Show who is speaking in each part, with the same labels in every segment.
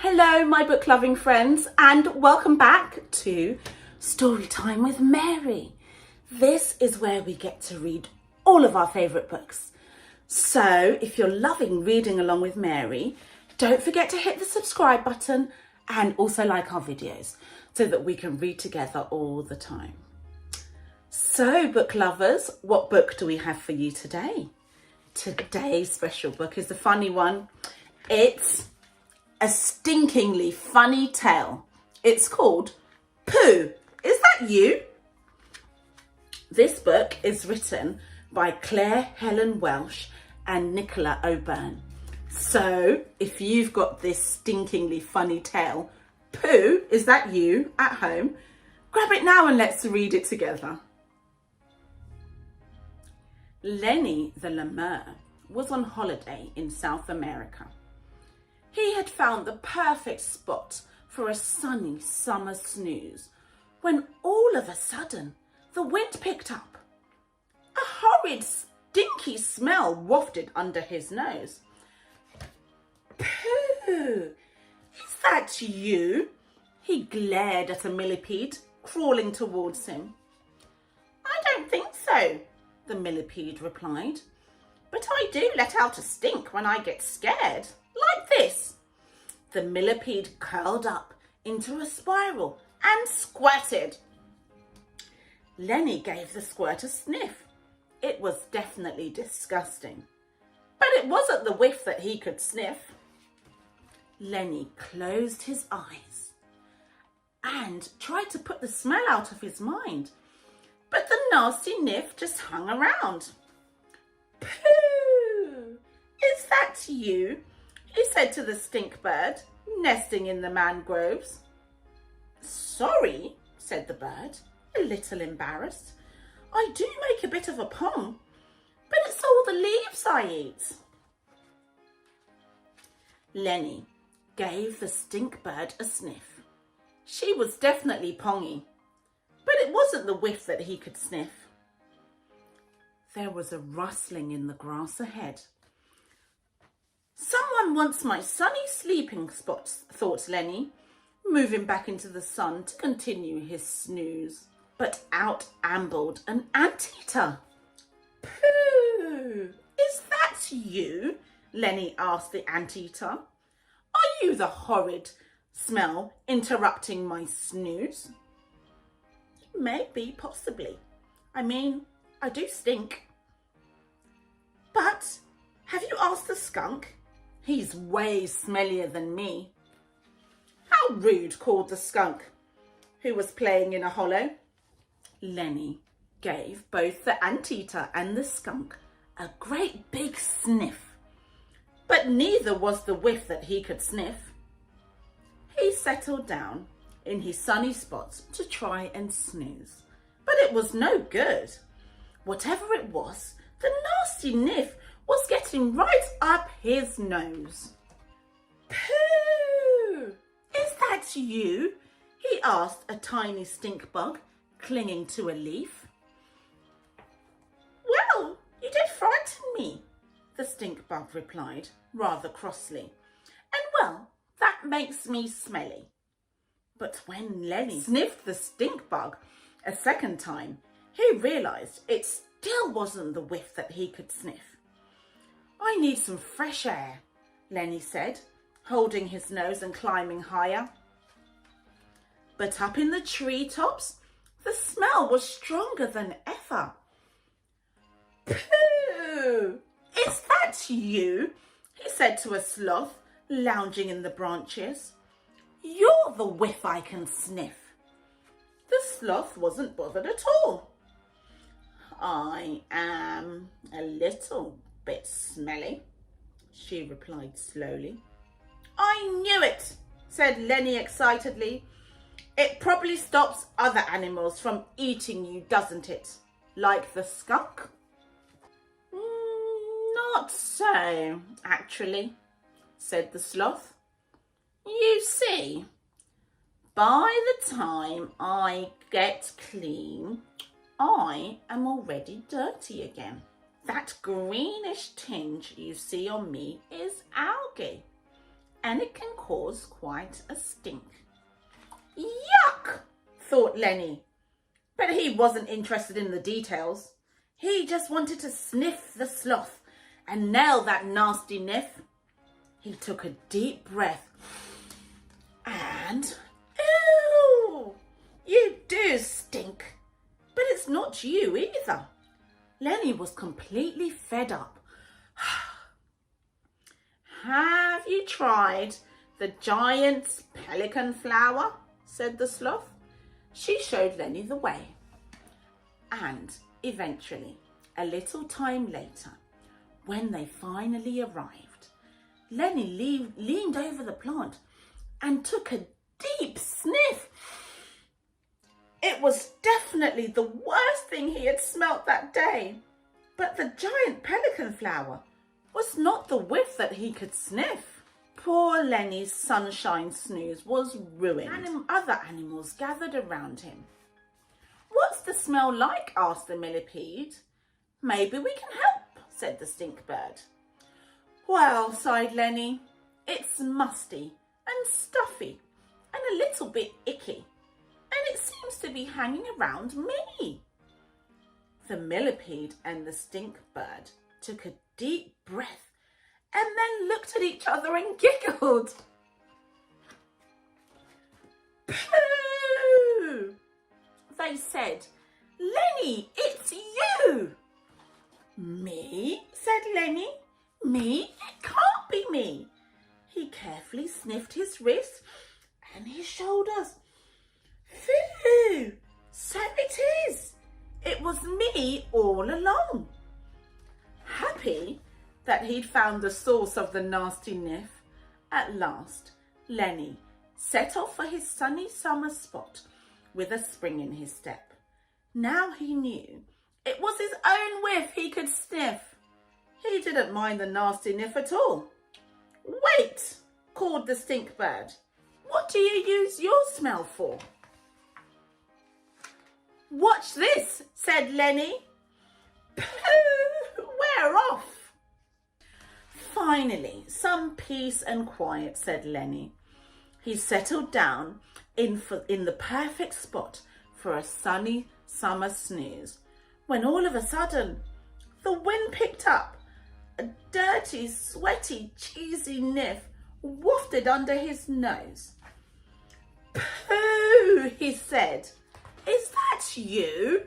Speaker 1: Hello, my book loving friends, and welcome back to Storytime with Mary. This is where we get to read all of our favourite books. So if you're loving reading along with Mary, don't forget to hit the subscribe button and also like our videos so that we can read together all the time. So book lovers, what book do we have for you today? Today's special book is a funny one. It's a stinkingly funny tale. It's called Pooh, Is That You? This book is written by Claire Helen Welsh and Nicola O'Byrne. So if you've got this stinkingly funny tale, Pooh, Is That You, at home, grab it now and let's read it together. Lenny the lemur was on holiday in South America. He had found the perfect spot for a sunny summer snooze when all of a sudden the wind picked up. A horrid, stinky smell wafted under his nose. Pooh, is that you? He glared at a millipede crawling towards him. I don't think so, the millipede replied, but I do let out a stink when I get scared. Like this. The millipede curled up into a spiral and squirted. Lenny gave the squirt a sniff. It was definitely disgusting, but it wasn't the whiff that he could sniff. Lenny closed his eyes and tried to put the smell out of his mind, but the nasty sniff just hung around. Pooh, is that you? He said to the stink bird, nesting in the mangroves. Sorry, said the bird, a little embarrassed. I do make a bit of a pong, but it's all the leaves I eat. Lenny gave the stink bird a sniff. She was definitely pongy, but it wasn't the whiff that he could sniff. There was a rustling in the grass ahead. Someone wants my sunny sleeping spots, thought Lenny, moving back into the sun to continue his snooze. But out ambled an anteater. Pooh, is that you? Lenny asked the anteater. Are you the horrid smell interrupting my snooze? Maybe, possibly. I mean, I do stink. But have you asked the skunk? He's way smellier than me. How rude, called the skunk, who was playing in a hollow. Lenny gave both the anteater and the skunk a great big sniff, but neither was the whiff that he could sniff. He settled down in his sunny spot to try and snooze, but it was no good. Whatever it was, the nasty sniff was getting right up his nose. Pooh, is that you? He asked a tiny stink bug clinging to a leaf. Well, you did frighten me, the stink bug replied rather crossly. And well, that makes me smelly. But when Lenny sniffed the stink bug a second time, he realised it still wasn't the whiff that he could sniff. I need some fresh air, Lenny said, holding his nose and climbing higher. But up in the treetops, the smell was stronger than ever. Pooh, is that you? He said to a sloth lounging in the branches. You're the whiff I can sniff. The sloth wasn't bothered at all. I am a little bit smelly, she replied slowly. I knew it, said Lenny excitedly. It probably stops other animals from eating you, doesn't it? Like the skunk? Not so, actually, said the sloth. You see, by the time I get clean, I am already dirty again. That greenish tinge you see on me is algae. and it can cause quite a stink. Yuck, thought Lenny. But he wasn't interested in the details. He just wanted to sniff the sloth and nail that nasty niff. He took a deep breath and, ew, you do stink. But it's not you either. Lenny was completely fed up. Have you tried the giant's pelican flower? Said the sloth. She showed Lenny the way. And eventually, a little time later, when they finally arrived, Lenny leaned over the plant and took a deep sniff. It was definitely the worst thing he had smelt that day. But the giant pelican flower was not the whiff that he could sniff. Poor Lenny's sunshine snooze was ruined. Other animals gathered around him. What's the smell like? Asked the millipede. Maybe we can help, said the stink bird. Well, sighed Lenny, it's musty and stuffy and a little bit icky, and it seems to be hanging around me. The millipede and the stink bird took a deep breath and then looked at each other and giggled. Pooh! They said, Lenny, it's you. Me? Said Lenny. Me? It can't be me. He carefully sniffed his wrist and his shoulders. Phew! So it is. It was me all along. Happy that he'd found the source of the nasty niff, at last Lenny set off for his sunny summer spot with a spring in his step. Now he knew it was his own whiff he could sniff. He didn't mind the nasty niff at all. Wait, called the stink bird. What do you use your smell for? Watch this, said Lenny. Pooh, we're off. Finally, some peace and quiet, said Lenny. He settled down in the perfect spot for a sunny summer snooze, when all of a sudden the wind picked up. A dirty, sweaty, cheesy niff wafted under his nose. Pooh, he said. Is that you?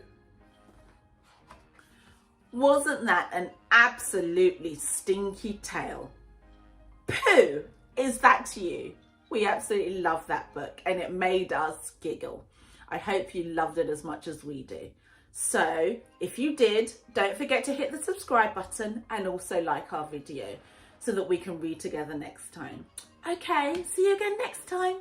Speaker 1: Wasn't that an absolutely stinky tale? Pooh, is that you? We absolutely love that book and it made us giggle. I hope you loved it as much as we do. So if you did, don't forget to hit the subscribe button and also like our video so that we can read together next time. Okay, see you again next time.